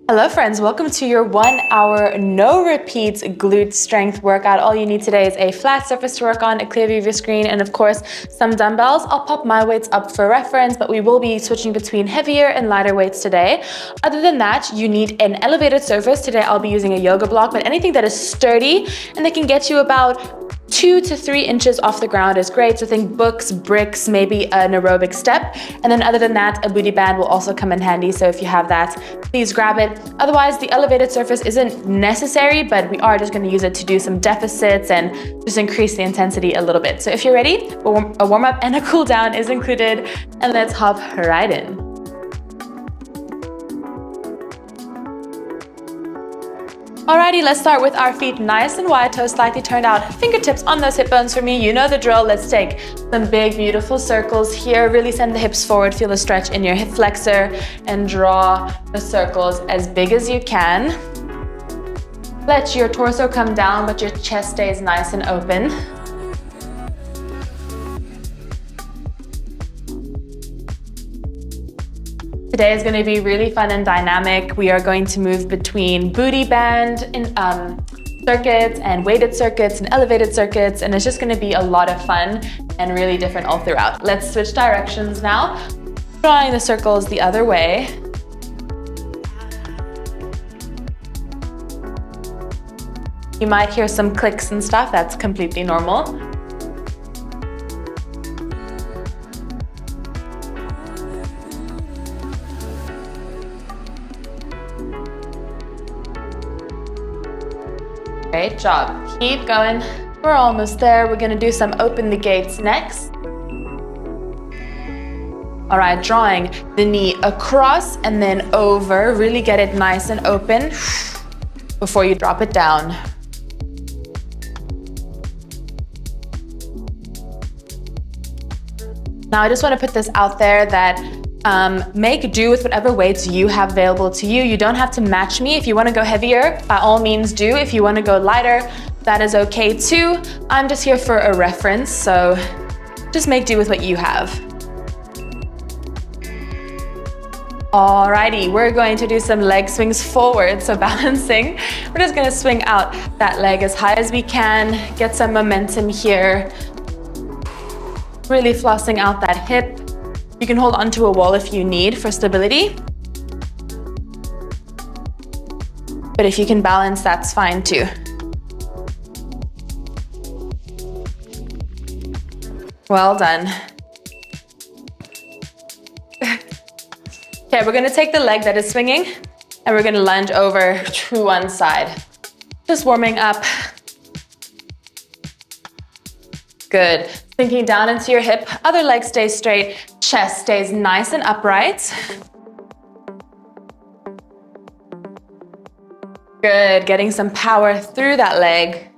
Hello friends, welcome to your 1 hour no repeats glute strength workout. All you need today is a flat surface to work on, a clear view of your screen, and of course some dumbbells. I'll pop my weights up for reference, but we will be switching between heavier and lighter weights today. Other than that, you need an elevated surface. Today I'll be using a yoga block, but anything that is sturdy and that can get you about 2 to 3 inches off the ground is great. So think books, bricks, maybe an aerobic step. And then other than that, a booty band will also come in handy. So if you have that, please grab it. Otherwise, the elevated surface isn't necessary, but we are just going to use it to do some deficits and just increase the intensity a little bit. So if you're ready, a warm up and a cool down is included. And let's hop right in. Alrighty, let's start with our feet nice and wide, toes slightly turned out, fingertips on those hip bones for me. You know the drill. Let's take some big, beautiful circles here. Really send the hips forward, feel the stretch in your hip flexor, and draw the circles as big as you can. Let your torso come down, but your chest stays nice and open. Today is going to be really fun and dynamic. We are going to move between booty band circuits and weighted circuits and elevated circuits, and it's just going to be a lot of fun and really different all throughout. Let's switch directions now, drawing the circles the other way. You might hear some clicks and stuff. That's completely normal. Great job. Keep going. We're almost there. We're going to do some open the gates next. All right, drawing the knee across and then over. Really get it nice and open before you drop it down. Now I just want to put this out there that make do with whatever weights you have available to you. You don't have to match me. If you want to go heavier, by all means do. If you want to go lighter, that is okay too. I'm just here for a reference, so just make do with what you have. Alrighty, we're going to do some leg swings forward, so balancing. We're just going to swing out that leg as high as we can, get some momentum here. Really flossing out that hip. You can hold onto a wall if you need for stability. But if you can balance, that's fine too. Well done. Okay, we're gonna take the leg that is swinging and we're gonna lunge over to one side. Just warming up. Good. Sinking down into your hip, other leg stays straight, chest stays nice and upright. Good, getting some power through that leg.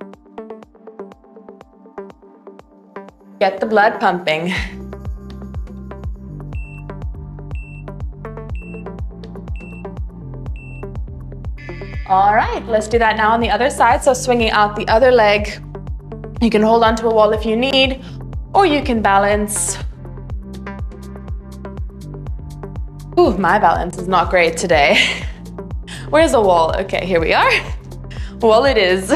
Get the blood pumping. All right, let's do that now on the other side. So swinging out the other leg. You can hold onto a wall if you need, or you can balance. Ooh, my balance is not great today. Where's the wall? Okay, here we are. Wall it is.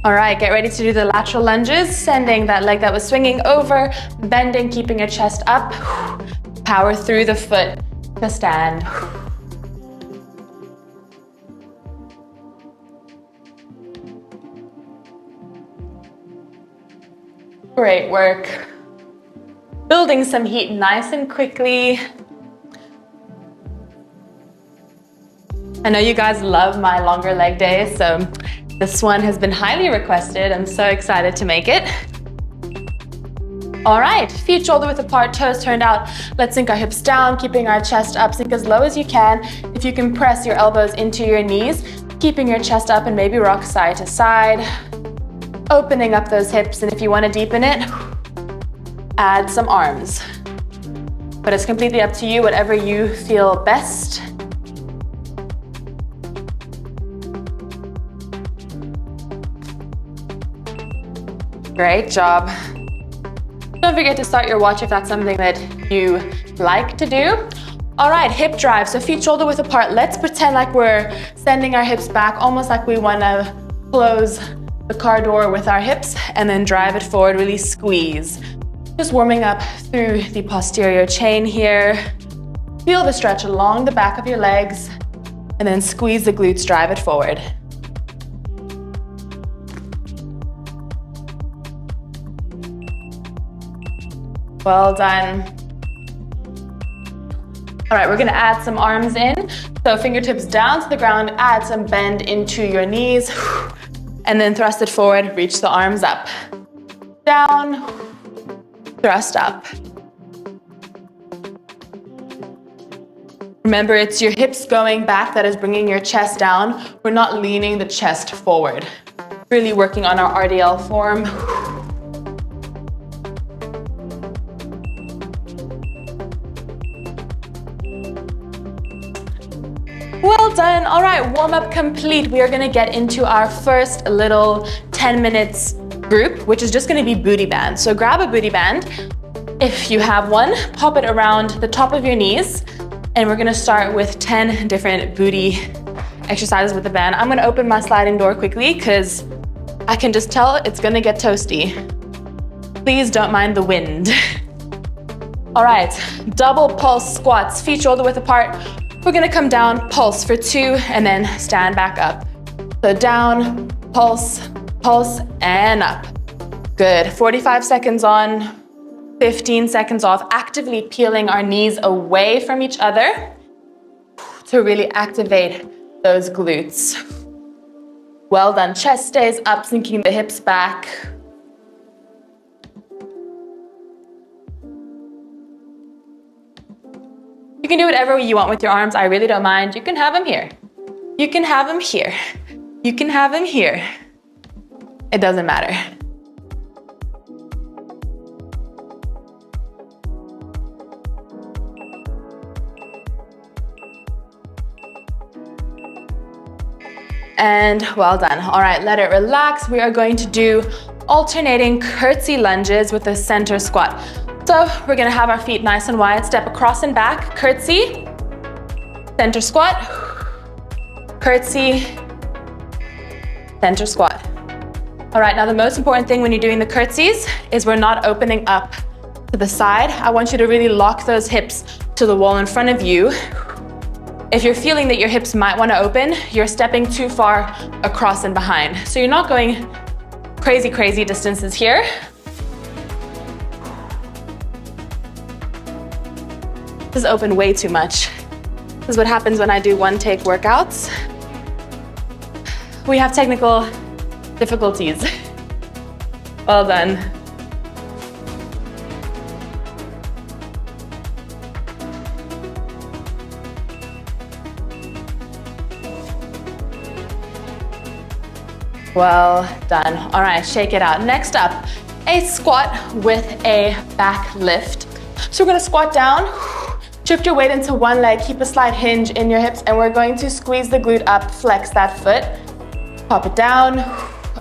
All right, get ready to do the lateral lunges, sending that leg that was swinging over, bending, keeping your chest up. Power through the foot to stand. Great work. Building some heat nice and quickly. I know you guys love my longer leg days, so this one has been highly requested. I'm so excited to make it. All right, feet shoulder width apart, toes turned out. Let's sink our hips down, keeping our chest up. Sink as low as you can. If you can press your elbows into your knees, keeping your chest up and maybe rock side to side. Opening up those hips, and if you want to deepen it, add some arms. But it's completely up to you, whatever you feel best. Great job. Don't forget to start your watch if that's something that you like to do. All right, hip drive, so feet shoulder width apart. Let's pretend like we're sending our hips back, almost like we wanna close the car door with our hips and then drive it forward, really squeeze. Just warming up through the posterior chain here. Feel the stretch along the back of your legs and then squeeze the glutes, drive it forward. Well done. All right, we're gonna add some arms in. So fingertips down to the ground, add some bend into your knees, and then thrust it forward, reach the arms up. Down, thrust up. Remember, it's your hips going back that is bringing your chest down. We're not leaning the chest forward. Really working on our RDL form. Well done. All right, warm up complete. We are gonna get into our first little 10 minutes group, which is just gonna be booty band. So grab a booty band. If you have one, pop it around the top of your knees. And we're gonna start with 10 different booty exercises with the band. I'm gonna open my sliding door quickly because I can just tell it's gonna get toasty. Please don't mind the wind. All right, double pulse squats, feet shoulder width apart. We're gonna come down, pulse for 2, and then stand back up. So down, pulse, pulse, and up. Good, 45 seconds on, 15 seconds off, actively peeling our knees away from each other to really activate those glutes. Well done, chest stays up, sinking the hips back. You can do whatever you want with your arms. I really don't mind. You can have them here. You can have them here. You can have them here. It doesn't matter. And well done. All right, let it relax. We are going to do alternating curtsy lunges with a center squat. So we're gonna have our feet nice and wide, step across and back, curtsy, center squat, curtsy, center squat. All right, now the most important thing when you're doing the curtsies is we're not opening up to the side. I want you to really lock those hips to the wall in front of you. If you're feeling that your hips might wanna open, you're stepping too far across and behind. So you're not going crazy distances here. This is open way too much. This is what happens when I do one-take workouts. We have technical difficulties. Well done. Well done. All right, shake it out. Next up, a squat with a back lift. So we're gonna squat down, shift your weight into one leg, keep a slight hinge in your hips, and we're going to squeeze the glute up, flex that foot, pop it down,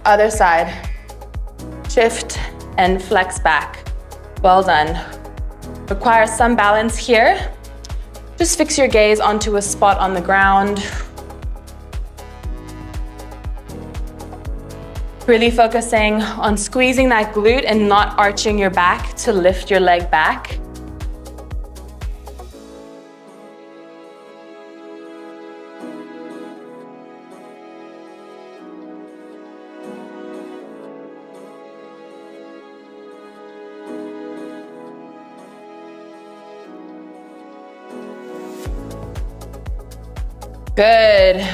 other side. Shift and flex back. Well done. Requires some balance here. Just fix your gaze onto a spot on the ground. Really focusing on squeezing that glute and not arching your back to lift your leg back. Good.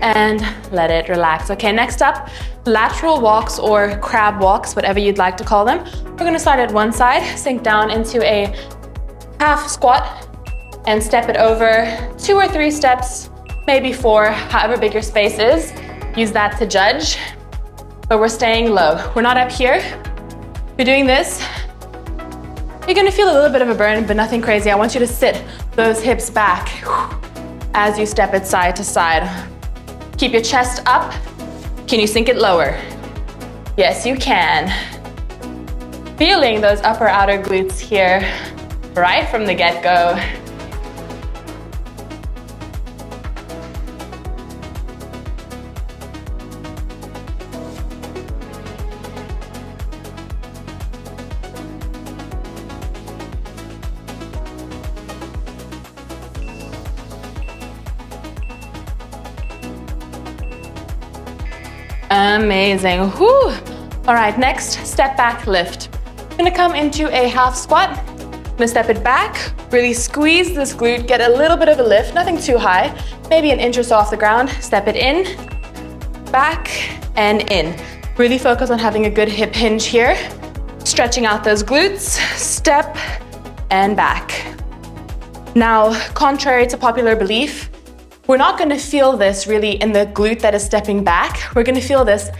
And let it relax. Okay, next up, lateral walks or crab walks, whatever you'd like to call them. We're gonna start at one side, sink down into a half squat and step it over 2 or 3 steps, maybe 4, however big your space is. Use that to judge, but we're staying low. We're not up here. If you're doing this, you're gonna feel a little bit of a burn, but nothing crazy. I want you to sit those hips back as you step it side to side. Keep your chest up. Can you sink it lower? Yes, you can. Feeling those upper outer glutes here right from the get-go. Amazing. Whew. All right, next, step back lift. I'm gonna come into a half squat. I'm gonna step it back, really squeeze this glute, get a little bit of a lift, nothing too high, maybe an inch or so off the ground. Step it in, back, and in. Really focus on having a good hip hinge here. Stretching out those glutes, step, and back. Now, contrary to popular belief, we're not gonna feel this really in the glute that is stepping back. We're gonna feel this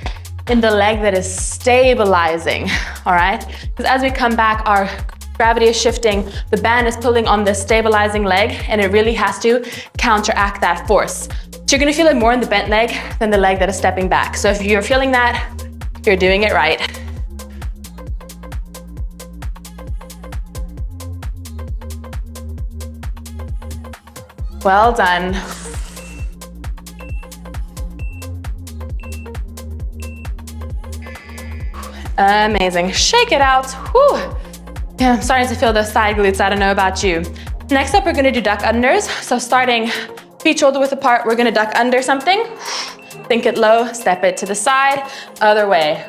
in the leg that is stabilizing, all right? Because as we come back, our gravity is shifting, the band is pulling on this stabilizing leg, and it really has to counteract that force. So you're gonna feel it more in the bent leg than the leg that is stepping back. So if you're feeling that, you're doing it right. Well done. Amazing. Shake it out. Whew. Yeah, I'm starting to feel those side glutes. I don't know about you. Next up, we're gonna do duck unders. So starting feet shoulder width apart, we're gonna duck under something. Think it low, step it to the side, other way.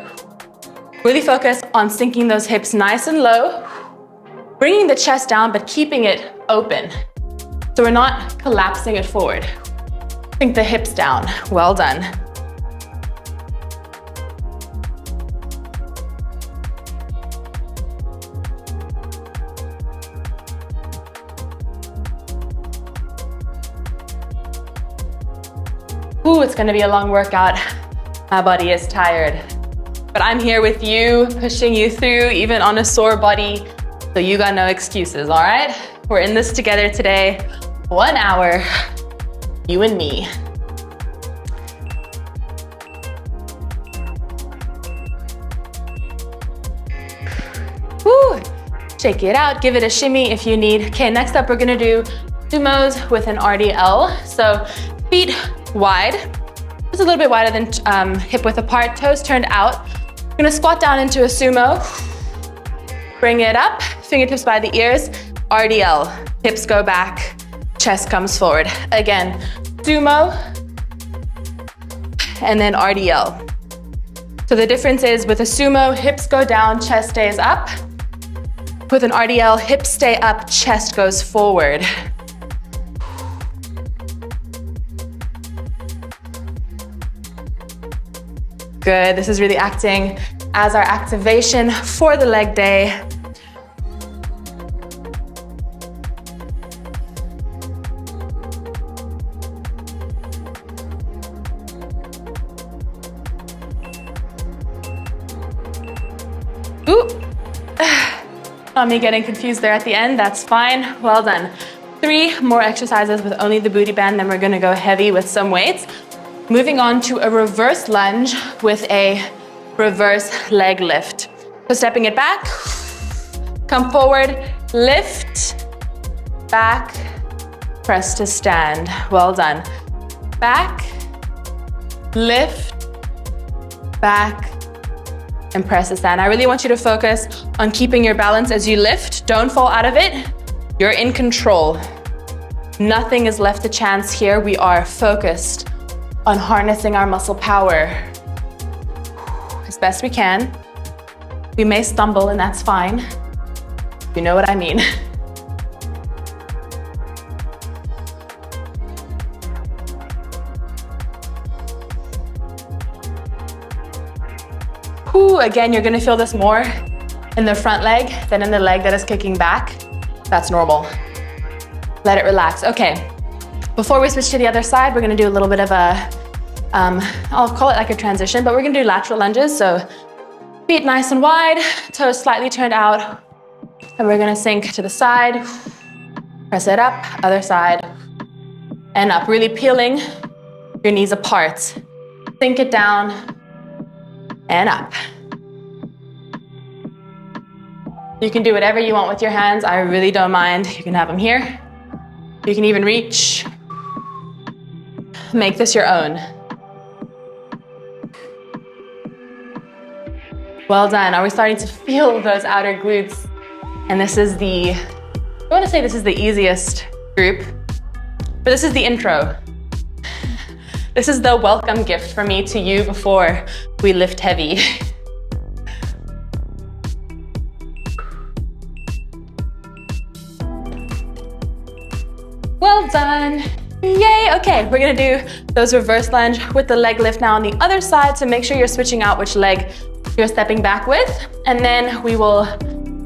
Really focus on sinking those hips nice and low, bringing the chest down, but keeping it open. So we're not collapsing it forward. Sink the hips down. Well done. Ooh, it's gonna be a long workout. My body is tired. But I'm here with you, pushing you through, even on a sore body. So you got no excuses, all right? We're in this together today. 1 hour, you and me. Woo! Shake it out, give it a shimmy if you need. Okay, next up we're gonna do sumos with an RDL. So feet wide, just a little bit wider than hip width apart, toes turned out. We're gonna squat down into a sumo. Bring it up, fingertips by the ears, RDL. Hips go back, chest comes forward. Again, sumo, and then RDL. So the difference is with a sumo, hips go down, chest stays up. With an RDL, hips stay up, chest goes forward. Good, this is really acting as our activation for the leg day. Ooh, not me getting confused there at the end, that's fine, well done. 3 more exercises with only the booty band, then we're gonna go heavy with some weights. Moving on to a reverse lunge with a reverse leg lift. So stepping it back, come forward, lift, back, press to stand. Well done. Back, lift, back, and press to stand. I really want you to focus on keeping your balance as you lift. Don't fall out of it. You're in control. Nothing is left to chance here. We are focused on harnessing our muscle power as best we can. We may stumble, and that's fine. You know what I mean. Ooh, again, you're gonna feel this more in the front leg than in the leg that is kicking back. That's normal. Let it relax. Okay. Before we switch to the other side, we're gonna do a little bit of a, I'll call it like a transition, but we're gonna do lateral lunges. So feet nice and wide, toes slightly turned out, and we're gonna sink to the side, press it up, other side, and up. Really peeling your knees apart. Sink it down and up. You can do whatever you want with your hands. I really don't mind. You can have them here. You can even reach. Make this your own. Well done. Are we starting to feel those outer glutes? And this is I want to say this is the easiest group, but this is the intro. This is the welcome gift from me to you before we lift heavy. Well done. Yay, okay, we're gonna do those reverse lunge with the leg lift now on the other side, so make sure you're switching out which leg you're stepping back with, and then we will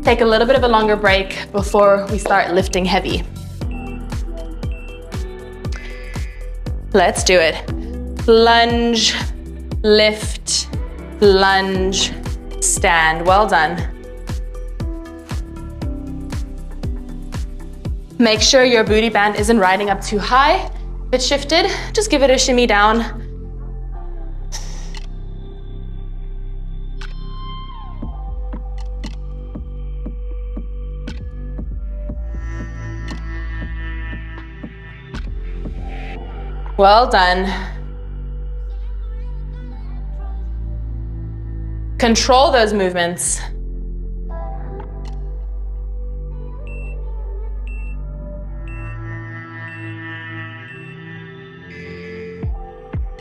take a little bit of a longer break before we start lifting heavy. Let's do it. Lunge, lift, lunge, stand. Well done. Make sure your booty band isn't riding up too high. If it's shifted, just give it a shimmy down. Well done. Control those movements.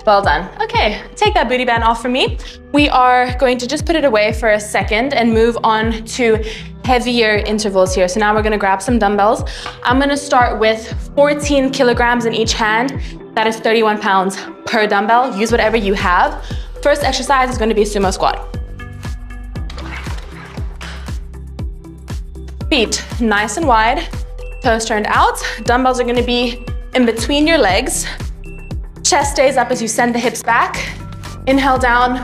Well done. Okay, take that booty band off for me. We are going to just put it away for a second and move on to heavier intervals here. So now we're gonna grab some dumbbells. I'm gonna start with 14 kilograms in each hand. That is 31 pounds per dumbbell. Use whatever you have. First exercise is gonna be a sumo squat. Feet nice and wide, toes turned out. Dumbbells are gonna be in between your legs. Chest stays up as you send the hips back. Inhale down,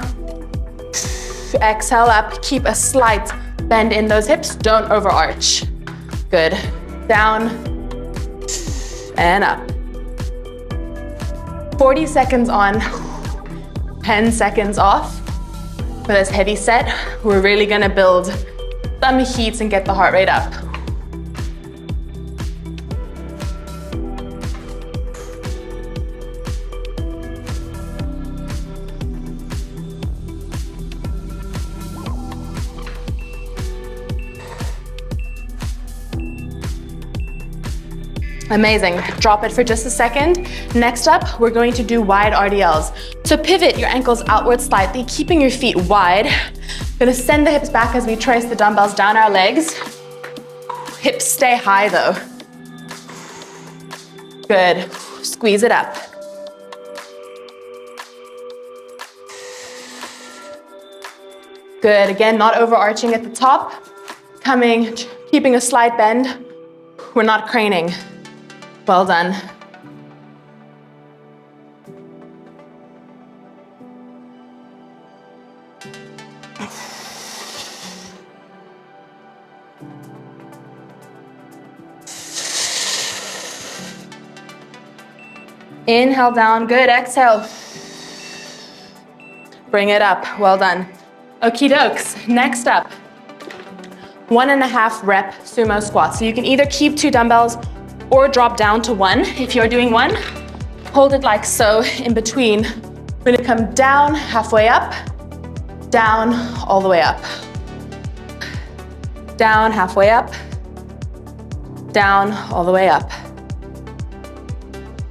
exhale up. Keep a slight bend in those hips, don't overarch. Good, down and up. 40 seconds on, 10 seconds off. For this heavy set, we're really gonna build some heat and get the heart rate up. Amazing. Drop it for just a second. Next up, we're going to do wide RDLs. So pivot your ankles outward slightly, keeping your feet wide. Gonna send the hips back as we trace the dumbbells down our legs. Hips stay high though. Good. Squeeze it up. Good. Again, not overarching at the top. Coming, keeping a slight bend. We're not craning. Well done. Inhale down, good, exhale. Bring it up, well done. Okie dokes, next up, 1.5 rep sumo squat. So you can either keep 2 dumbbells or drop down to 1. If you're doing 1, hold it like so in between. We're gonna come down, halfway up, down, all the way up. Down, halfway up, down, all the way up.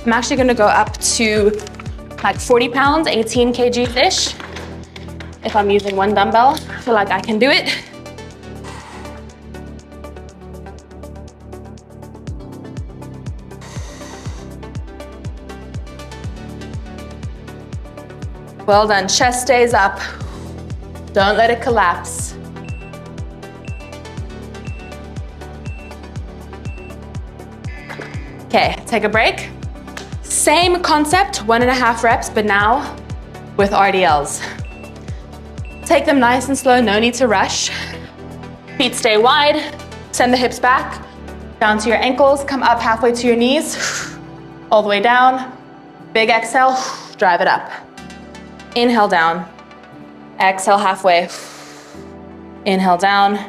I'm actually gonna go up to like 40 pounds, 18 kgs-ish. If I'm using 1 dumbbell, I feel like I can do it. Well done, chest stays up. Don't let it collapse. Okay, take a break. Same concept, 1.5 reps, but now with RDLs. Take them nice and slow, no need to rush. Feet stay wide, send the hips back, down to your ankles, come up halfway to your knees, all the way down. Big exhale, drive it up. Inhale down, exhale halfway. Inhale down,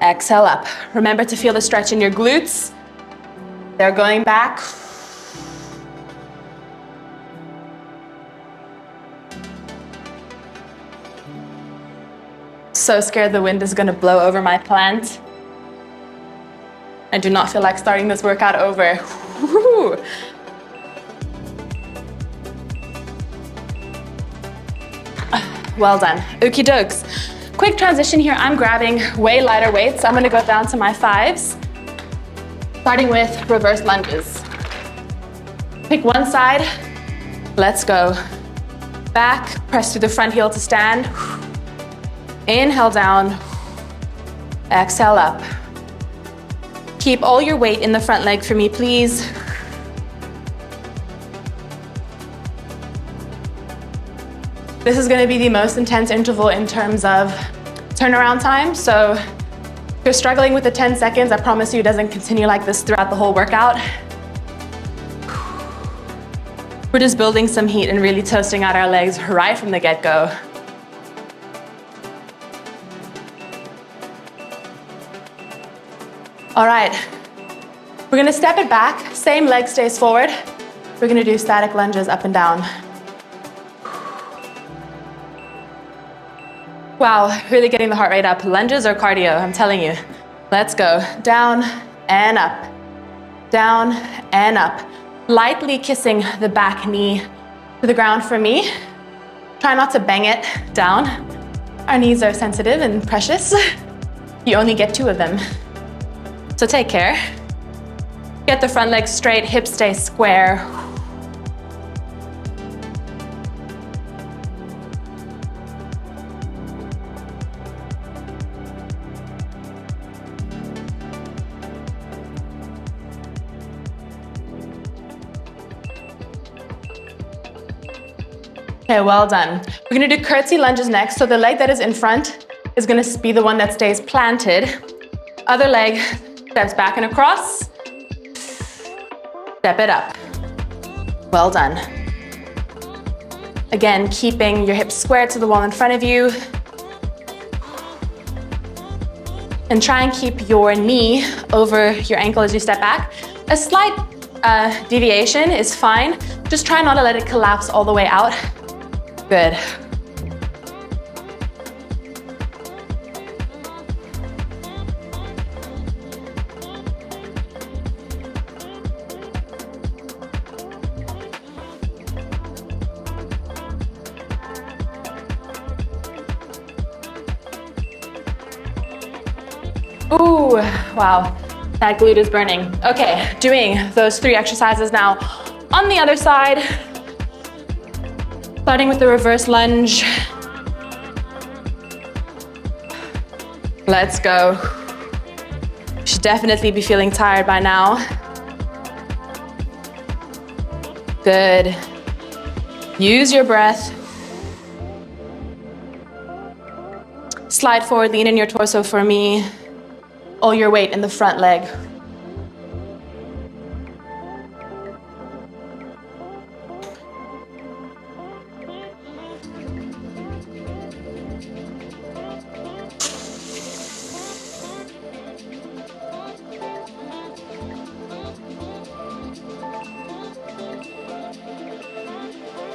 exhale up. Remember to feel the stretch in your glutes. They're going back. So scared the wind is gonna blow over my plant. I do not feel like starting this workout over. Woo. Well done. Okie dokes. Quick transition here. I'm grabbing way lighter weights. I'm gonna go down to my 5s, starting with reverse lunges. Pick one side. Let's go. Back, press through the front heel to stand. Inhale down, exhale up. Keep all your weight in the front leg for me, please. This is gonna be the most intense interval in terms of turnaround time. So if you're struggling with the 10 seconds, I promise you it doesn't continue like this throughout the whole workout. We're just building some heat and really toasting out our legs right from the get-go. All right, we're gonna step it back, same leg stays forward. We're gonna do static lunges up and down. Wow, really getting the heart rate up. Lunges or cardio, I'm telling you. Let's go, down and up, down and up. Lightly kissing the back knee to the ground for me. Try not to bang it down. Our knees are sensitive and precious. You only get 2 of them. So take care. Get the front leg straight, hips stay square. Okay, well done. We're gonna do curtsy lunges next. So the leg that is in front is gonna be the one that stays planted. Other leg steps back and across. Step it up. Well done. Again, keeping your hips square to the wall in front of you. And try and keep your knee over your ankle as you step back. A slight deviation is fine. Just try not to let it collapse all the way out. Good. Ooh, wow, that glute is burning. Okay, doing those 3 exercises now on the other side. Starting with the reverse lunge. Let's go. You should definitely be feeling tired by now. Good. Use your breath. Slide forward, lean in your torso for me. All your weight in the front leg.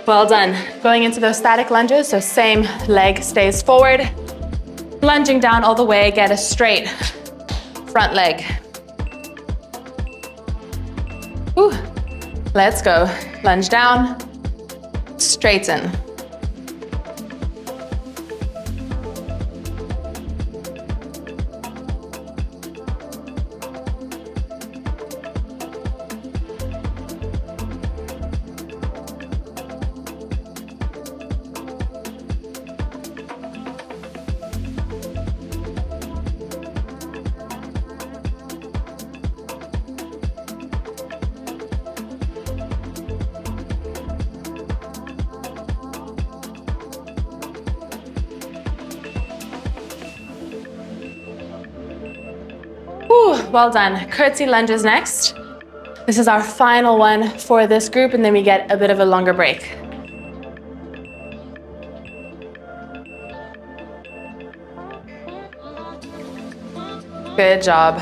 Well done. Going into those static lunges, so same leg stays forward. Lunging down all the way, get a straight front leg. Ooh. Let's go. Lunge down, straighten. Well done. Curtsy lunges next. This is our final one for this group, and then we get a bit of a longer break. Good job.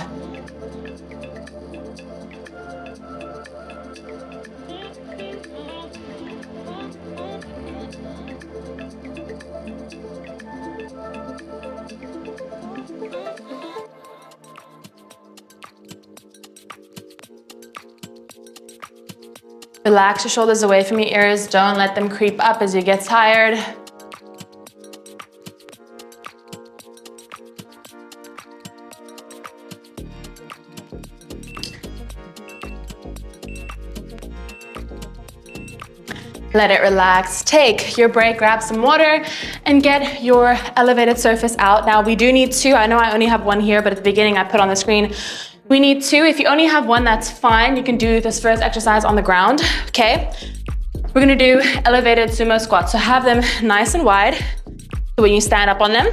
Relax your shoulders away from your ears. Don't let them creep up as you get tired. Let it relax. Take your break, grab some water, and get your elevated surface out. Now we do need two. I know I only have one here, but at the beginning I put on the screen, we need two. If you only have one, that's fine. You can do this first exercise on the ground, okay? We're gonna do elevated sumo squats. So have them nice and wide. So when you stand up on them,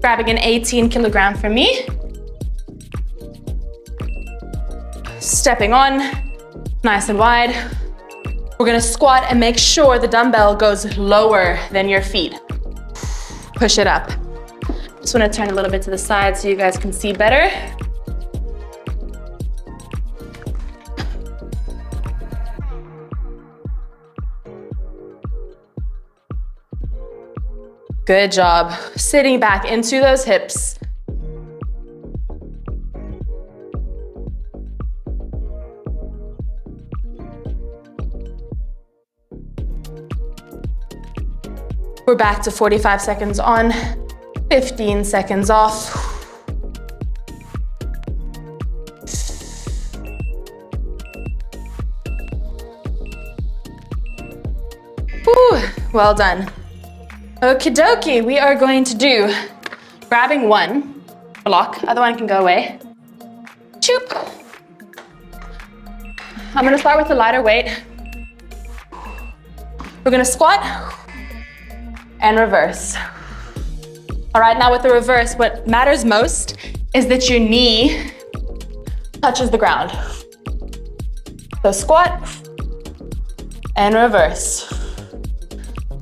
grabbing an 18 kilogram for me. Stepping on, nice and wide. We're gonna squat and make sure the dumbbell goes lower than your feet. Push it up. Just wanna turn a little bit to the side so you guys can see better. Good job. Sitting back into those hips. We're back to 45 seconds on, 15 seconds off. Whew, well done. Okie dokie, we are going to do grabbing one block, other one can go away. Choop. I'm gonna start with a lighter weight. We're gonna squat and reverse. All right, now with the reverse, what matters most is that your knee touches the ground. So squat and reverse.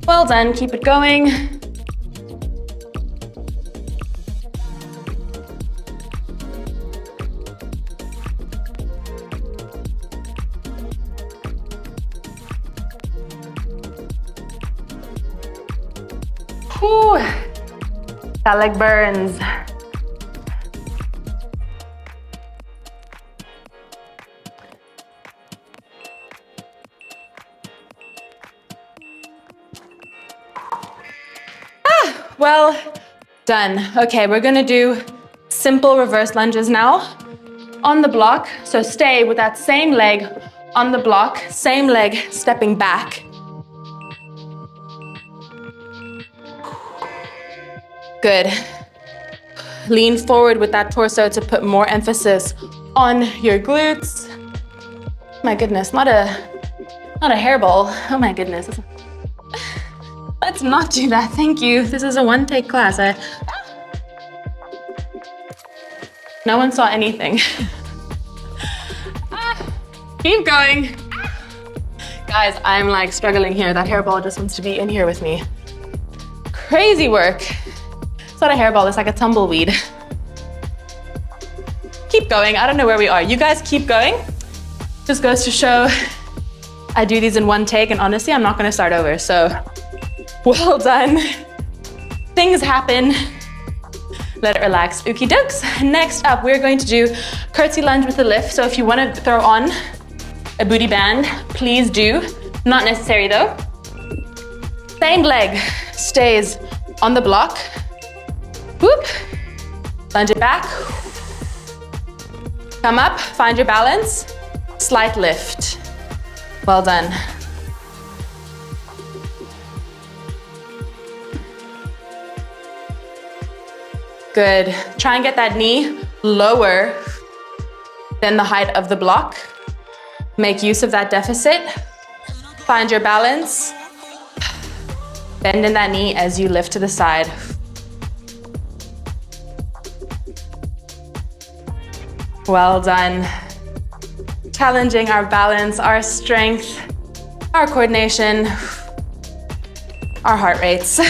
Well done, keep it going. Whew. That leg burns. Well done. Okay, we're gonna do simple reverse lunges now on the block. So stay with that same leg on the block, same leg stepping back. Good. Lean forward with that torso to put more emphasis on your glutes. My goodness, not a hairball. Oh my goodness. Let's not do that, thank you. This is a one-take class. No one saw anything. Keep going. Guys, I'm like struggling here. That hairball just wants to be in here with me. Crazy work. It's not a hairball, it's like a tumbleweed. Keep going, I don't know where we are. You guys keep going. Just goes to show I do these in one take, and honestly, I'm not gonna start over, so well done. Things happen. Let it relax. Okie dokes. Next up, we're going to do curtsy lunge with a lift. So if you want to throw on a booty band, please do. Not necessary though. Same leg stays on the block. Whoop. Lunge it back. Come up, find your balance. Slight lift. Well done. Good. Try and get that knee lower than the height of the block. Make use of that deficit. Find your balance. Bend in that knee as you lift to the side. Well done. Challenging our balance, our strength, our coordination, our heart rates.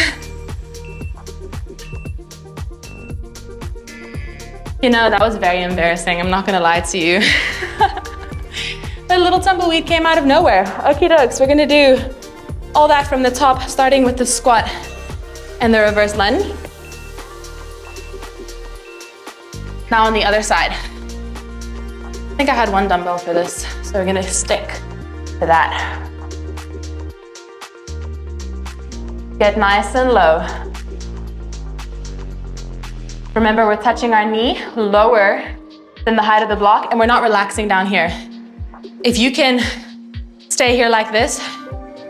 You know, that was very embarrassing. I'm not gonna lie to you. A little tumbleweed came out of nowhere. Okie dokes, we're gonna do all that from the top, starting with the squat and the reverse lunge. Now on the other side. I think I had one dumbbell for this, so we're gonna stick to that. Get nice and low. Remember, we're touching our knee lower than the height of the block, and we're not relaxing down here. If you can stay here like this,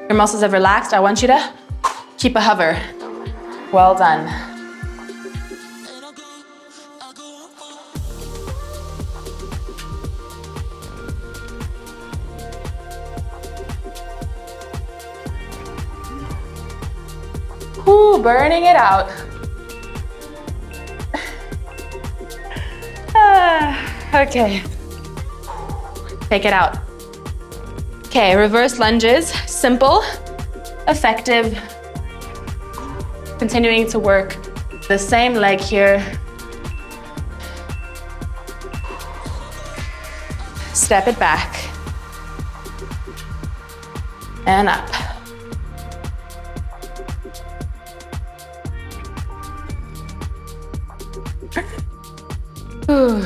your muscles have relaxed, I want you to keep a hover. Well done. Ooh, burning it out. Okay. Take it out. Okay, reverse lunges. Simple, effective. Continuing to work the same leg here. Step it back. And up. Ooh.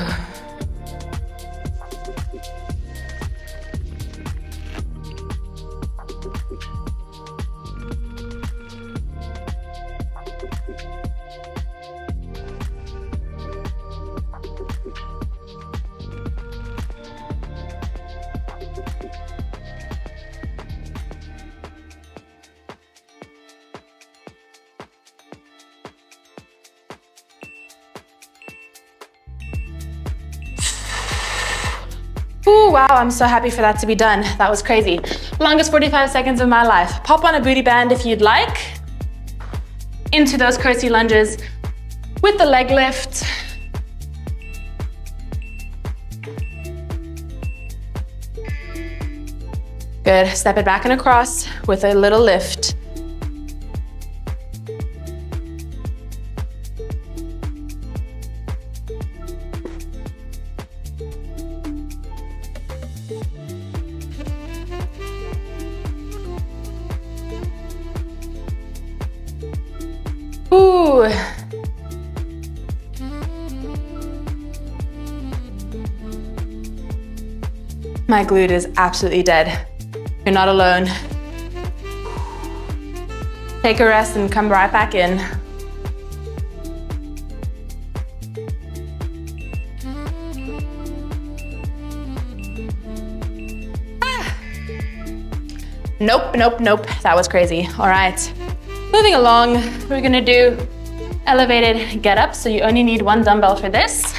Ooh, wow, I'm so happy for that to be done. That was crazy. Longest 45 seconds of my life. Pop on a booty band if you'd like. Into those curtsy lunges with the leg lift. Good, step it back and across with a little lift. Ooh. My glute is absolutely dead. You're not alone. Take a rest and come right back in. Nope, nope, nope. That was crazy. All right. Moving along, we're gonna do elevated get up. So you only need one dumbbell for this.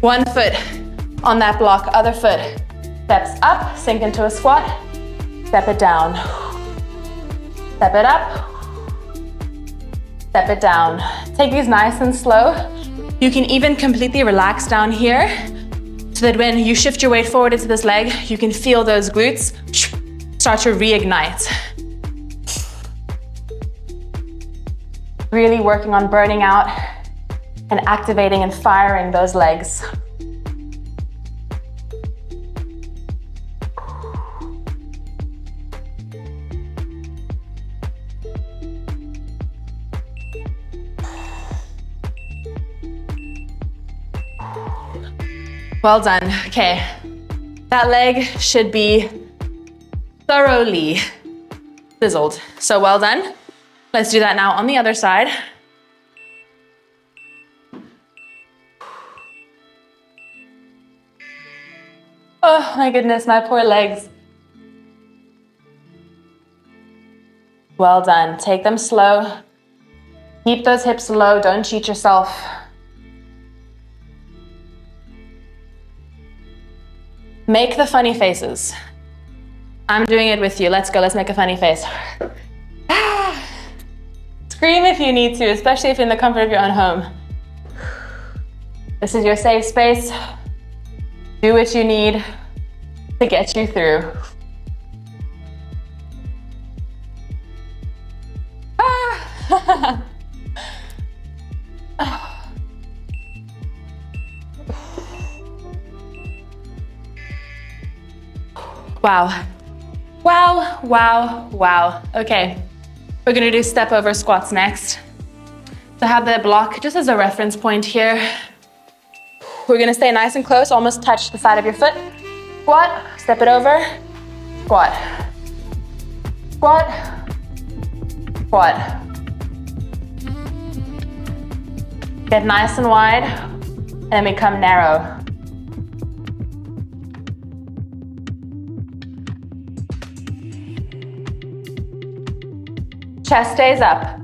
One foot on that block, other foot steps up, sink into a squat, step it down. Step it up, step it down. Take these nice and slow. You can even completely relax down here so that when you shift your weight forward into this leg, you can feel those glutes start to reignite. Really working on burning out and activating and firing those legs. Well done. Okay, that leg should be thoroughly sizzled. So well done. Let's do that now on the other side. Oh my goodness, my poor legs. Well done. Take them slow. Keep those hips low. Don't cheat yourself. Make the funny faces. I'm doing it with you. Let's go. Let's make a funny face. Scream if you need to, especially if you're in the comfort of your own home. This is your safe space. Do what you need to get you through. Wow. Wow, wow, wow. Okay, we're gonna do step over squats next. So have the block just as a reference point here. We're gonna stay nice and close, almost touch the side of your foot. Squat, step it over, squat. Squat, squat. Get nice and wide, and then we come narrow. Chest stays up.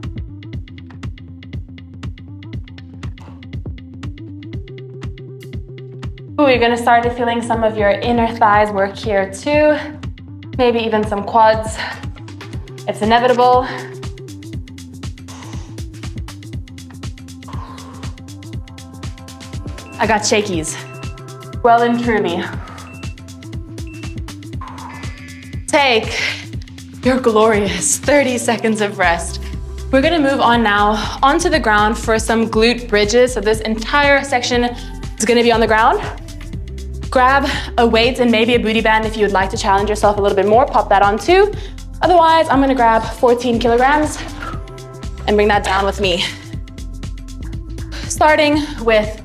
Ooh, you're gonna start feeling some of your inner thighs work here too. Maybe even some quads. It's inevitable. I got shakies. Well and truly. Take your glorious 30 seconds of rest. We're gonna move on now onto the ground for some glute bridges. So this entire section is gonna be on the ground. Grab a weight and maybe a booty band if you would like to challenge yourself a little bit more, pop that on too. Otherwise, I'm gonna grab 14 kilograms and bring that down with me. Starting with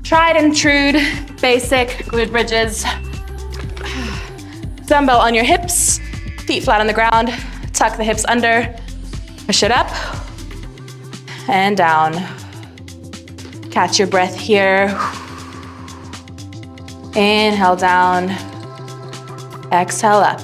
tried and true basic glute bridges. Dumbbell on your hips, feet flat on the ground, tuck the hips under, push it up and down. Catch your breath here. Inhale down, exhale up.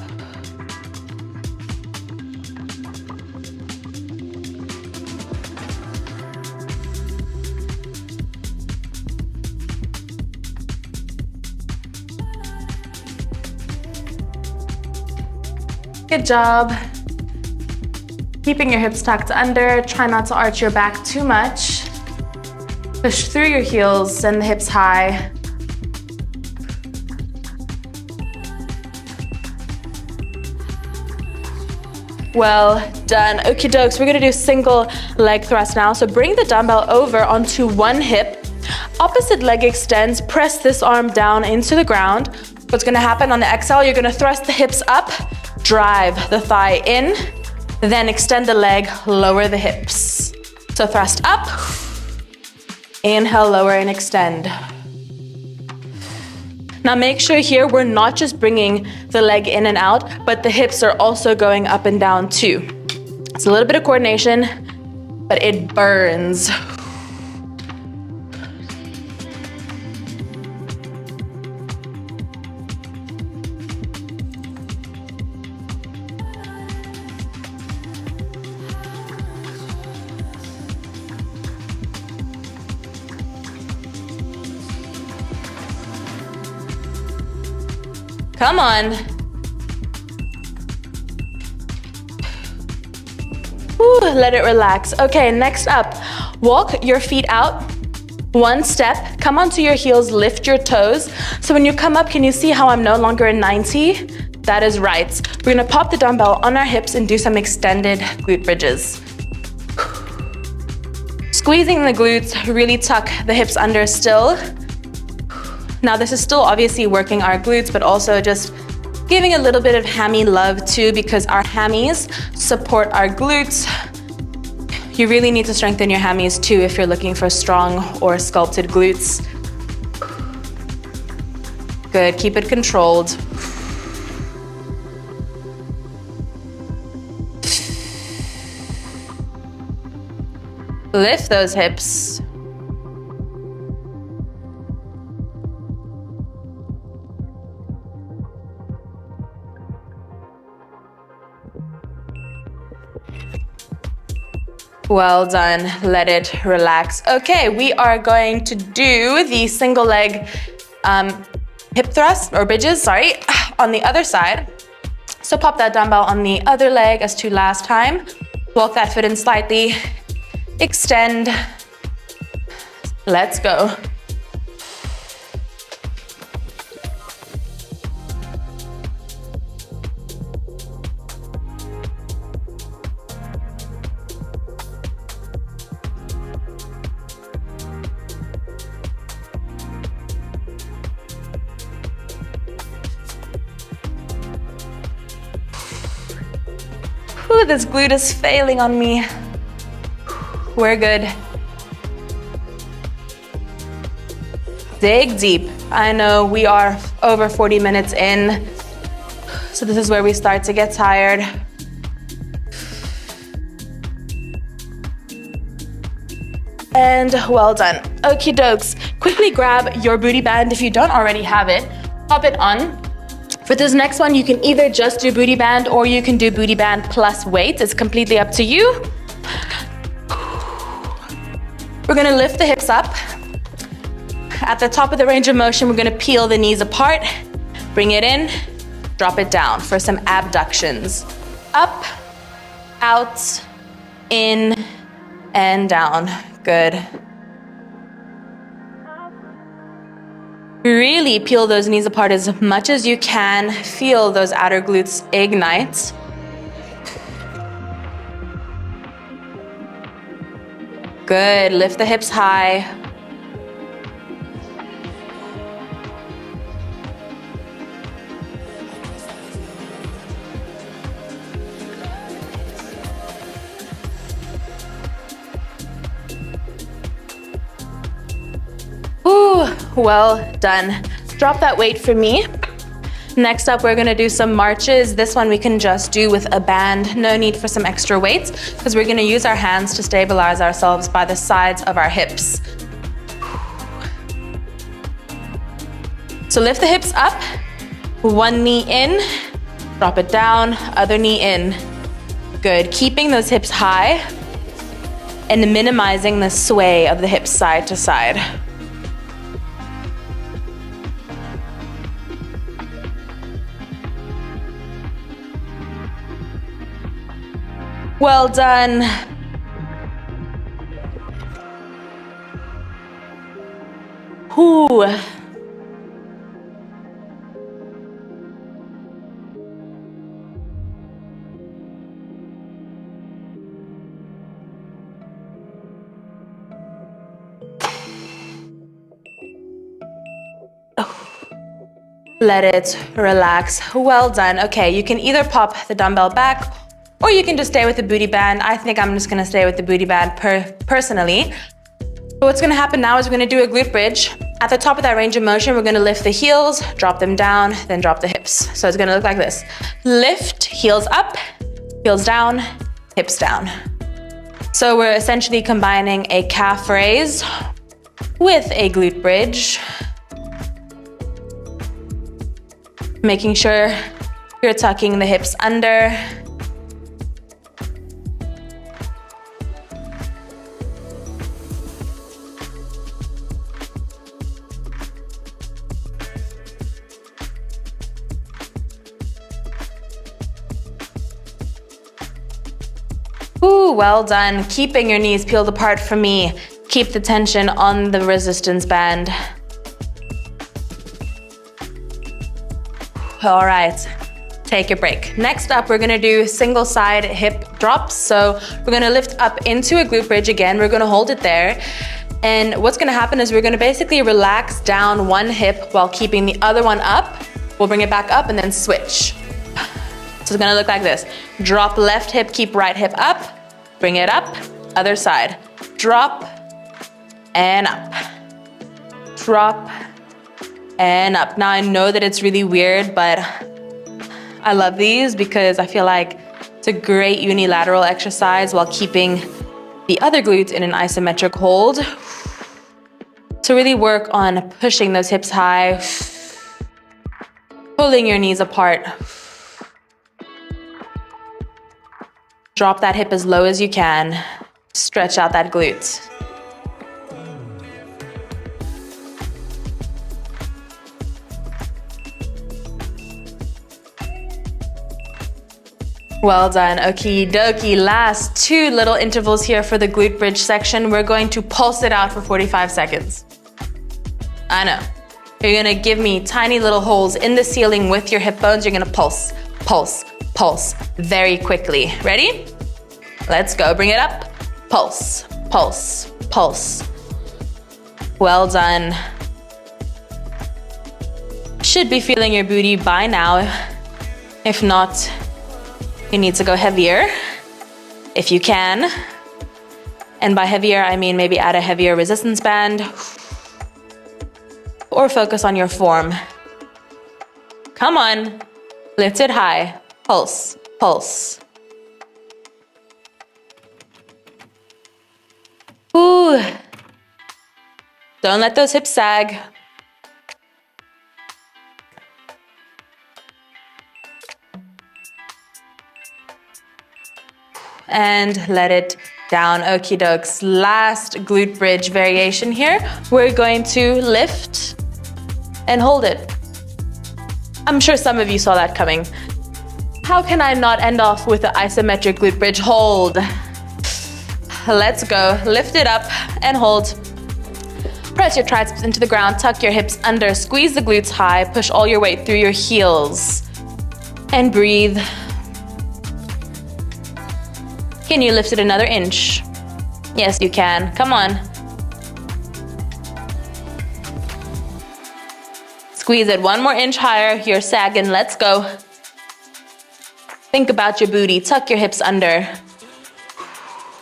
Good job. Keeping your hips tucked under, try not to arch your back too much. Push through your heels, send the hips high. Well done. Okie dokes, we're gonna do single leg thrust now. So bring the dumbbell over onto one hip. Opposite leg extends, press this arm down into the ground. What's gonna happen on the exhale, you're gonna thrust the hips up, drive the thigh in, then extend the leg, lower the hips. So thrust up, inhale, lower and extend. Now make sure here we're not just bringing the leg in and out, but the hips are also going up and down too. It's a little bit of coordination, but it burns. Come on. Whew, let it relax. Okay, next up, walk your feet out. One step, come onto your heels, lift your toes. So when you come up, can you see how I'm no longer in 90? That is right. We're gonna pop the dumbbell on our hips and do some extended glute bridges. Squeezing the glutes, really tuck the hips under still. Now this is still obviously working our glutes, but also just giving a little bit of hammy love too, because our hammies support our glutes. You really need to strengthen your hammies too if you're looking for strong or sculpted glutes. Good, keep it controlled. Lift those hips. Well done, let it relax. Okay, we are going to do the single leg hip thrust, or bridges, on the other side. So pop that dumbbell on the other leg as to last time. Walk that foot in slightly, extend. Let's go. Ooh, this glute is failing on me. We're good. Dig deep. I know we are over 40 minutes in, so this is where we start to get tired. And well done. Okie dokes. Quickly grab your booty band if you don't already have it. Pop it on. For this next one, you can either just do booty band or you can do booty band plus weights. It's completely up to you. We're gonna lift the hips up. At the top of the range of motion, we're gonna peel the knees apart, bring it in, drop it down for some abductions. Up, out, in, and down. Good. Really peel those knees apart as much as you can. Feel those outer glutes ignite. Good, lift the hips high. Ooh, well done. Drop that weight for me. Next up, we're gonna do some marches. This one we can just do with a band. No need for some extra weights because we're gonna use our hands to stabilize ourselves by the sides of our hips. So lift the hips up, one knee in, drop it down, other knee in. Good, keeping those hips high and minimizing the sway of the hips side to side. Well done. Ooh. Let it relax. Well done. Okay, you can either pop the dumbbell back or you can just stay with the booty band. I think I'm just gonna stay with the booty band personally. But what's gonna happen now is we're gonna do a glute bridge. At the top of that range of motion, we're gonna lift the heels, drop them down, then drop the hips. So it's gonna look like this. Lift, heels up, heels down, hips down. So we're essentially combining a calf raise with a glute bridge. Making sure you're tucking the hips under. Ooh, well done. Keeping your knees peeled apart from me. Keep the tension on the resistance band. All right, take a break. Next up, we're gonna do single side hip drops. So we're gonna lift up into a glute bridge again. We're gonna hold it there. And what's gonna happen is we're gonna basically relax down one hip while keeping the other one up. We'll bring it back up and then switch. So it's gonna look like this. Drop left hip, keep right hip up, bring it up, other side. Drop and up. Drop and up. Now I know that it's really weird, but I love these because I feel like it's a great unilateral exercise while keeping the other glutes in an isometric hold. So really work on pushing those hips high, pulling your knees apart. Drop that hip as low as you can. Stretch out that glute. Well done, okie dokie. Last two little intervals here for the glute bridge section. We're going to pulse it out for 45 seconds. I know. You're gonna give me tiny little holes in the ceiling with your hip bones. You're gonna pulse, pulse, pulse very quickly. Ready? Let's go. Bring it up. Pulse, pulse, pulse. Well done. Should be feeling your booty by now. If not, you need to go heavier. if you can. And by heavier, I mean maybe add a heavier resistance band or focus on your form. Come on, lift it high, pulse, pulse. Ooh. Don't let those hips sag. And let it down. Okie dokes. Last glute bridge variation here. We're going to lift and hold it. I'm sure some of you saw that coming. How can I not end off with the isometric glute bridge hold? Let's go. Lift it up and hold. Press your triceps into the ground, tuck your hips under, squeeze the glutes high, push all your weight through your heels. And breathe. Can you lift it another inch? Yes, you can. Come on. Squeeze it 1 more inch higher. You're sagging. Let's go. Think about your booty. Tuck your hips under.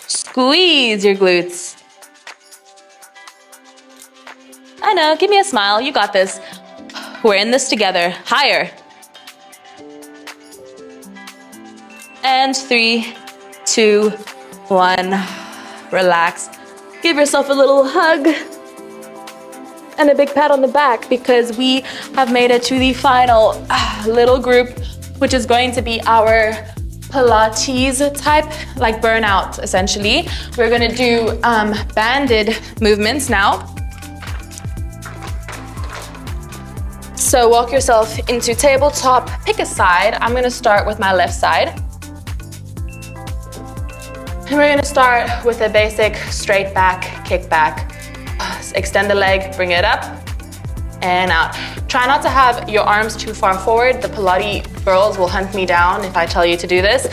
Squeeze your glutes. I know. Give me a smile. You got this. We're in this together. Higher. And 3, 2, 1. Relax. Give yourself a little hug and a big pat on the back because we have made it to the final little group, which is going to be our Pilates type, like burnout essentially. We're gonna do banded movements now. So walk yourself into tabletop, pick a side. I'm gonna start with my left side. And we're gonna start with a basic straight back, kick back. Extend the leg, bring it up and out. Try not to have your arms too far forward. The Pilates girls will hunt me down if I tell you to do this.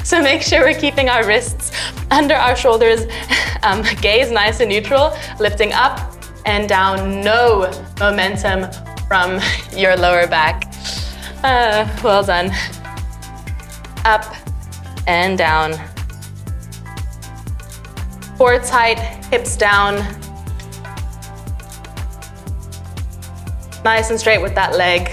So make sure we're keeping our wrists under our shoulders, gaze nice and neutral, lifting up and down. No momentum from your lower back. Well done. Up and down. Core tight, hips down. Nice and straight with that leg.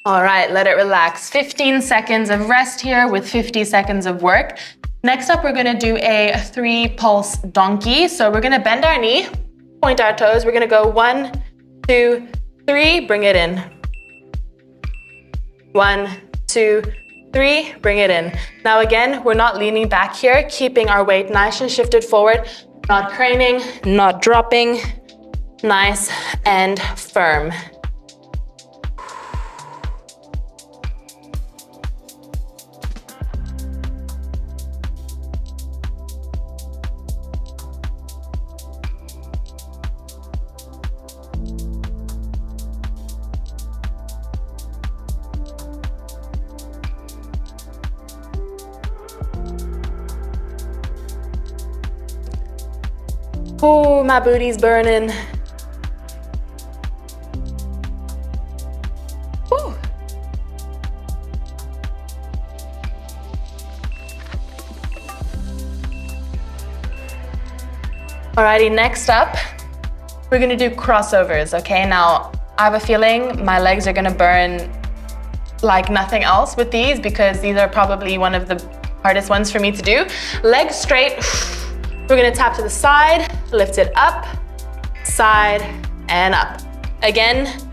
All right, let it relax. 15 seconds of rest here with 50 seconds of work. Next up, we're gonna do a 3-pulse donkey. So we're gonna bend our knee, point our toes. We're gonna go 1, 2, 3, bring it in. 1, 2, 3, bring it in. Now again, we're not leaning back here, keeping our weight nice and shifted forward, not craning, not dropping, nice and firm. Oh, my booty's burning. Woo. Alrighty, next up, we're gonna do crossovers, okay? Now, I have a feeling my legs are gonna burn like nothing else with these because these are probably one of the hardest ones for me to do. Legs straight. We're gonna tap to the side, lift it up, side, and up. Again,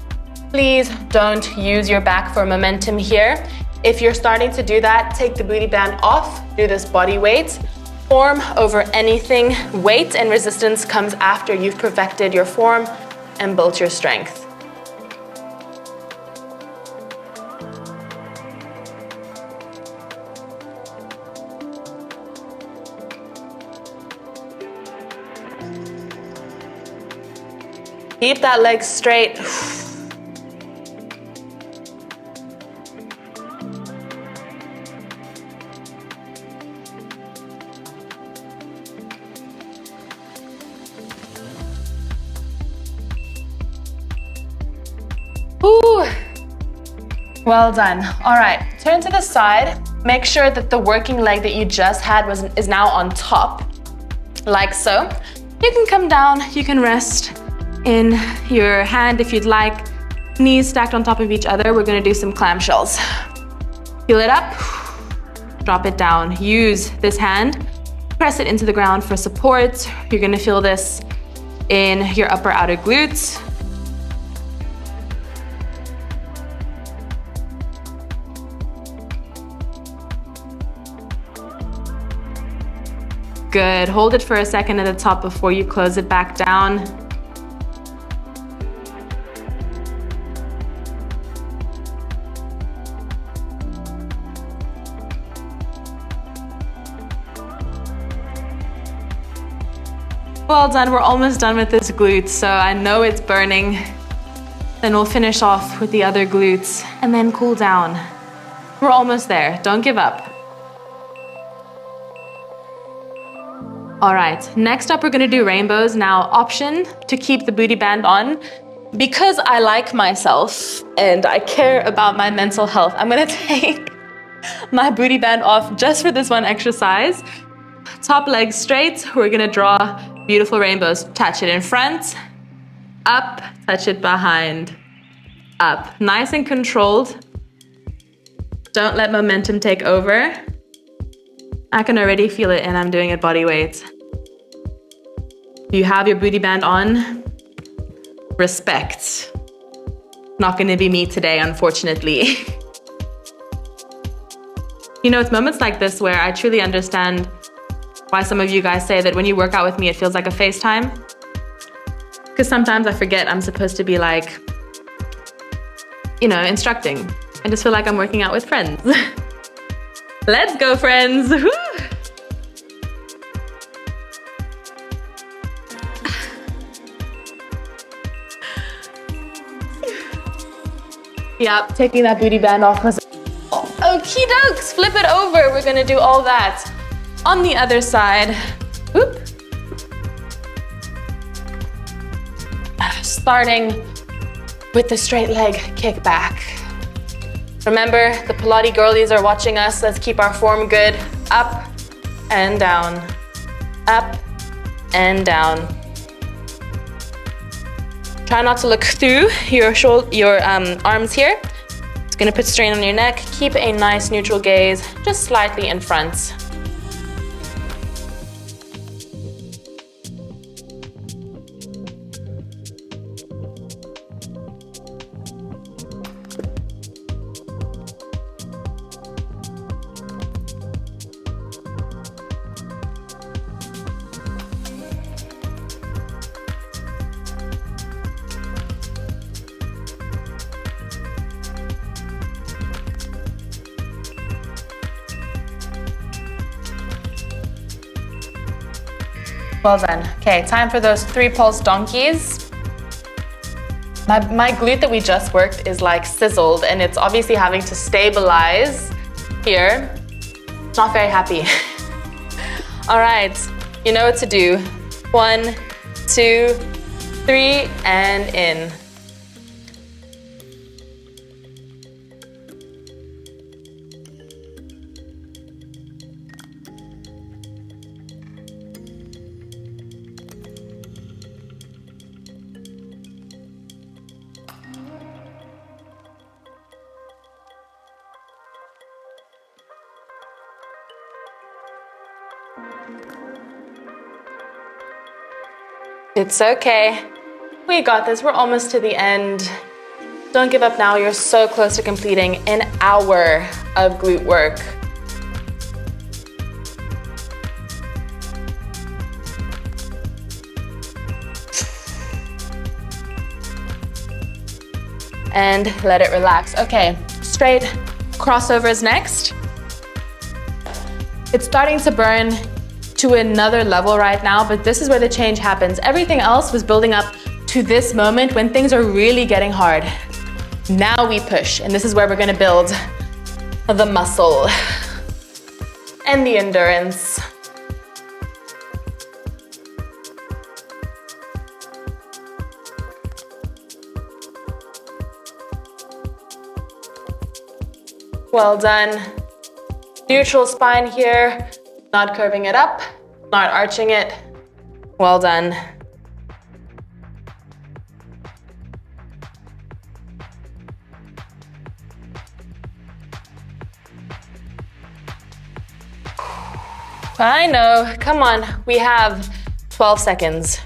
please don't use your back for momentum here. If you're starting to do that, take the booty band off, do this body weight, form over anything. Weight and resistance comes after you've perfected your form and built your strength. Keep that leg straight. Ooh. Well done. All right, turn to the side. Make sure that the working leg that you just had is now on top, like so. You can come down, you can rest in your hand if you'd like. Knees stacked on top of each other. We're gonna do some clamshells. Peel it up, drop it down. Use this hand, press it into the ground for support. You're gonna feel this in your upper outer glutes. Good, hold it for a second at the top before you close it back down. Well done, we're almost done with this glute, so I know it's burning. Then we'll finish off with the other glutes and then cool down. We're almost there, don't give up. All right, next up we're gonna do rainbows. Now, option to keep the booty band on. Because I like myself and I care about my mental health, I'm gonna take my booty band off just for this one exercise. Top leg straight, we're gonna draw beautiful rainbows. Touch it in front, up, touch it behind, up. Nice and controlled. Don't let momentum take over. I can already feel it and I'm doing it body weight. You have your booty band on. Respect. Not gonna be me today, unfortunately. You know, it's moments like this where I truly understand why some of you guys say that when you work out with me, it feels like a FaceTime. Because sometimes I forget I'm supposed to be like, you know, instructing. I just feel like I'm working out with friends. Let's go, friends. Woo! Yep, taking that booty band off was okie dokes. Flip it over. We're gonna do all that on the other side. Whoop. Starting with the straight leg kick back. Remember, the Pilates girlies are watching us. Let's keep our form good. Up and down, up and down. Try not to look through your arms here. It's gonna put strain on your neck. Keep a nice neutral gaze, just slightly in front. Well done. Okay, time for those 3 pulse donkeys. My glute that we just worked is like sizzled and it's obviously having to stabilize here. Not very happy. All right, you know what to do. 1, 2, 3, and in. It's okay. We got this. We're almost to the end. Don't give up now. You're so close to completing an hour of glute work. And let it relax. Okay, straight crossovers next. It's starting to burn to another level right now, but this is where the change happens. Everything else was building up to this moment when things are really getting hard. Now we push, and this is where we're gonna build the muscle and the endurance. Well done. Neutral spine here, not curving it up, not arching it. Well done. I know, come on, we have 12 seconds.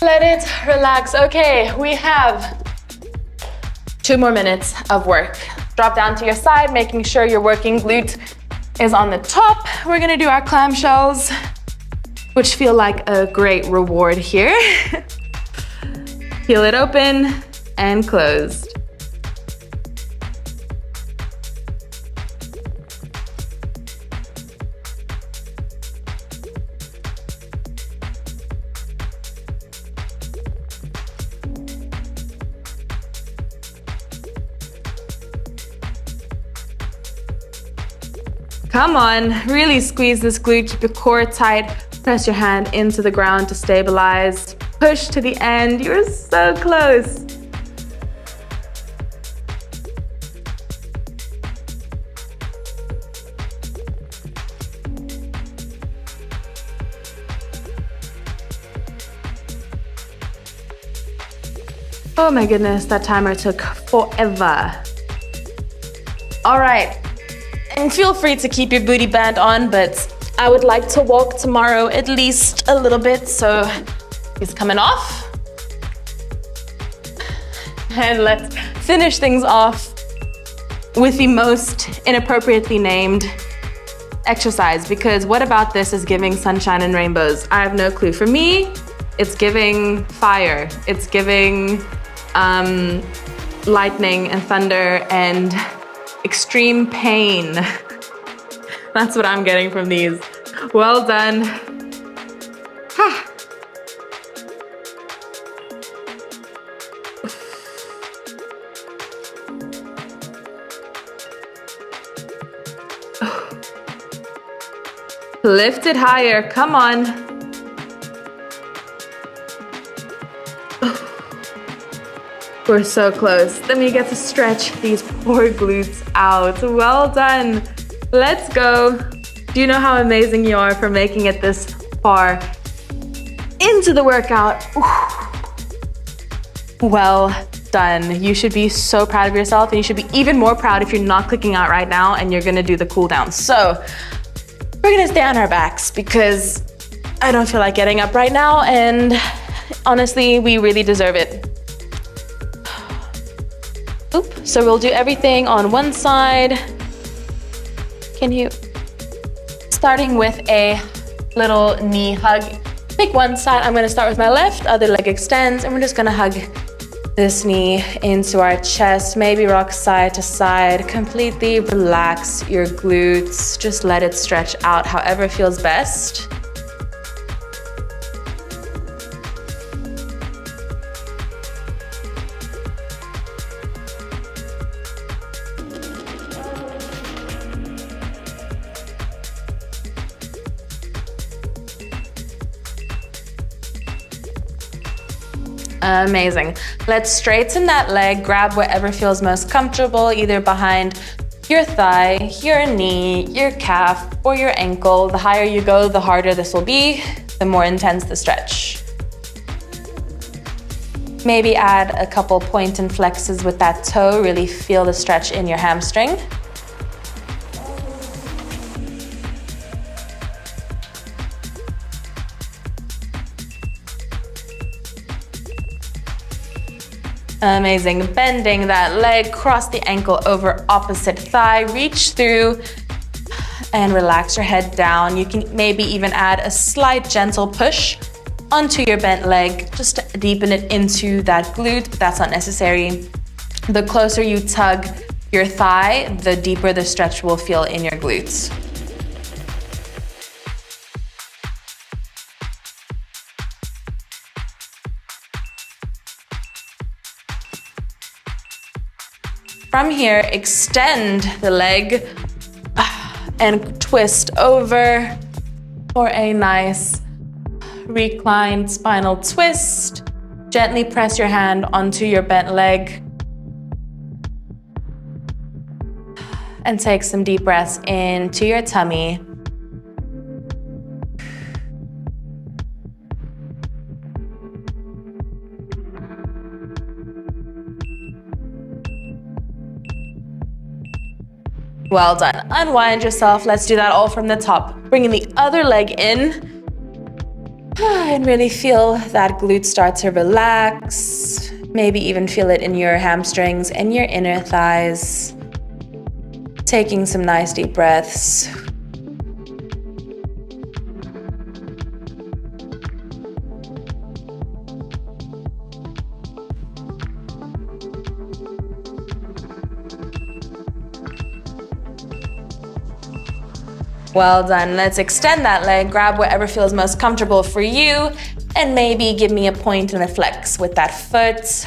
Let it relax. Okay, we have 2 more minutes of work. Drop down to your side, making sure your working glute is on the top. We're gonna do our clamshells, which feel like a great reward here. Peel it open and closed. Come on, really squeeze this glute, keep your core tight, press your hand into the ground to stabilize. Push to the end, you're so close. Oh my goodness, that timer took forever. All right. And feel free to keep your booty band on, but I would like to walk tomorrow at least a little bit, so he's coming off. And let's finish things off with the most inappropriately named exercise, because what about this is giving sunshine and rainbows? I have no clue. For me, it's giving fire. It's giving lightning and thunder and extreme pain. That's what I'm getting from these. Well done. Lift it higher, come on. We're so close. Then we get to stretch these poor glutes out. Well done. Let's go. Do you know how amazing you are for making it this far into the workout? Well done. You should be so proud of yourself, and you should be even more proud if you're not clicking out right now and you're gonna do the cool down. So we're gonna stay on our backs because I don't feel like getting up right now, and honestly, we really deserve it. Oop. So we'll do everything on one side. Starting with a little knee hug. Pick one side. I'm gonna start with my left, other leg extends, and we're just gonna hug this knee into our chest. Maybe rock side to side. Completely relax your glutes. Just let it stretch out however feels best. Amazing. Let's straighten that leg, grab whatever feels most comfortable, either behind your thigh, your knee, your calf, or your ankle. The higher you go, the harder this will be, the more intense the stretch. Maybe add a couple point and flexes with that toe, really feel the stretch in your hamstring. Amazing. Bending that leg, cross the ankle over opposite thigh, reach through and relax your head down. You can maybe even add a slight gentle push onto your bent leg, just to deepen it into that glute, but that's not necessary. The closer you tug your thigh, the deeper the stretch will feel in your glutes. From here, extend the leg and twist over, for a nice reclined spinal twist. Gently press your hand onto your bent leg. And take some deep breaths into your tummy. Well done. Unwind yourself. Let's do that all from the top. Bringing the other leg in. And really feel that glute start to relax. Maybe even feel it in your hamstrings and your inner thighs. Taking some nice deep breaths. Well done. Let's extend that leg, grab whatever feels most comfortable for you, and maybe give me a point and a flex with that foot.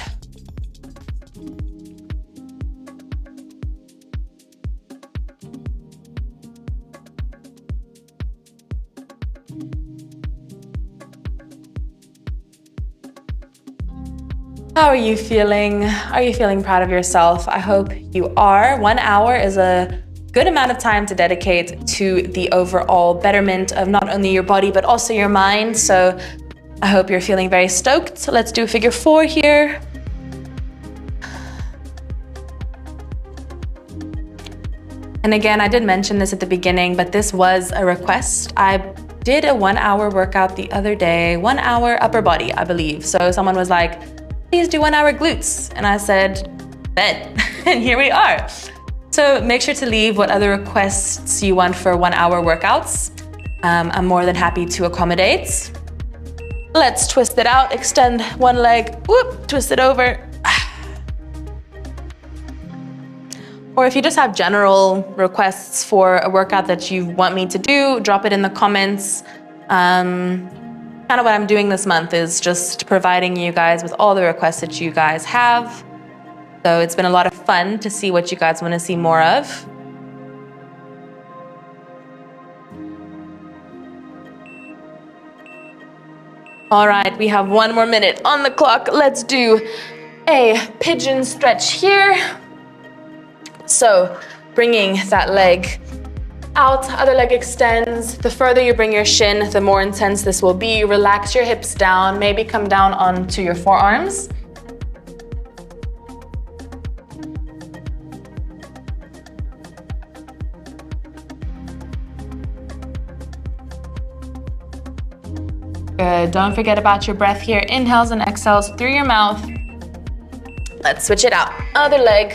How are you feeling? Are you feeling proud of yourself? I hope you are. 1 hour is a good amount of time to dedicate to the overall betterment of not only your body, but also your mind. So I hope you're feeling very stoked. So let's do figure 4 here. And again, I did mention this at the beginning, but this was a request. I did a 1 hour workout the other day, 1 hour upper body, I believe. So someone was like, please do 1 hour glutes. And I said, bet, and here we are. So make sure to leave what other requests you want for 1 hour workouts. I'm more than happy to accommodate. Let's twist it out, extend one leg, whoop, twist it over. Or if you just have general requests for a workout that you want me to do, drop it in the comments. Kind of what I'm doing this month is just providing you guys with all the requests that you guys have. So it's been a lot of fun to see what you guys want to see more of. All right, we have 1 more minute on the clock. Let's do a pigeon stretch here. So bringing that leg out, other leg extends. The further you bring your shin, the more intense this will be. Relax your hips down, maybe come down onto your forearms. Good, don't forget about your breath here. Inhales and exhales through your mouth. Let's switch it out. Other leg.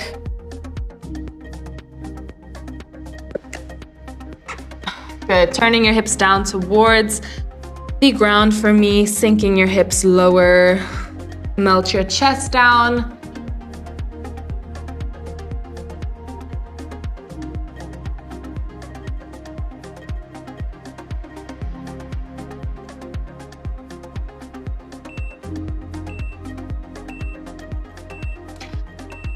Good, turning your hips down towards the ground for me, sinking your hips lower. Melt your chest down.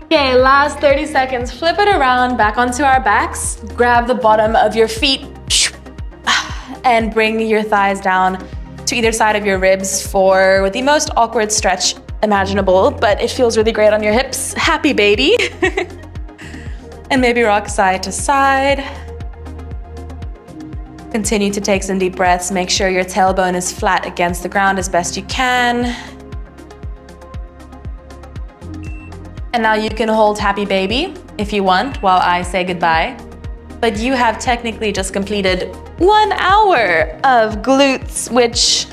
Okay, last 30 seconds. Flip it around, back onto our backs. Grab the bottom of your feet and bring your thighs down to either side of your ribs for the most awkward stretch imaginable, but it feels really great on your hips. Happy baby. And maybe rock side to side. Continue to take some deep breaths. Make sure your tailbone is flat against the ground as best you can. And now you can hold happy baby if you want while I say goodbye. But you have technically just completed 1 hour of glutes, which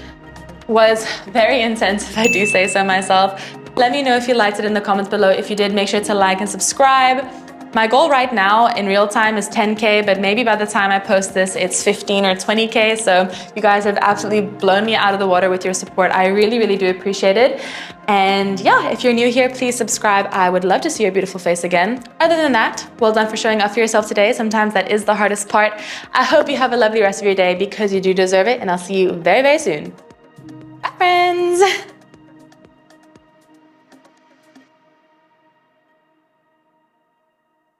was very intense if I do say so myself. Let me know if you liked it in the comments below. If you did, make sure to like and subscribe. My goal right now in real time is 10K, but maybe by the time I post this, it's 15 or 20K. So you guys have absolutely blown me out of the water with your support. I really, really do appreciate it. And yeah, if you're new here, please subscribe. I would love to see your beautiful face again. Other than that, well done for showing up for yourself today. Sometimes that is the hardest part. I hope you have a lovely rest of your day because you do deserve it, and I'll see you very, very soon. Bye, friends.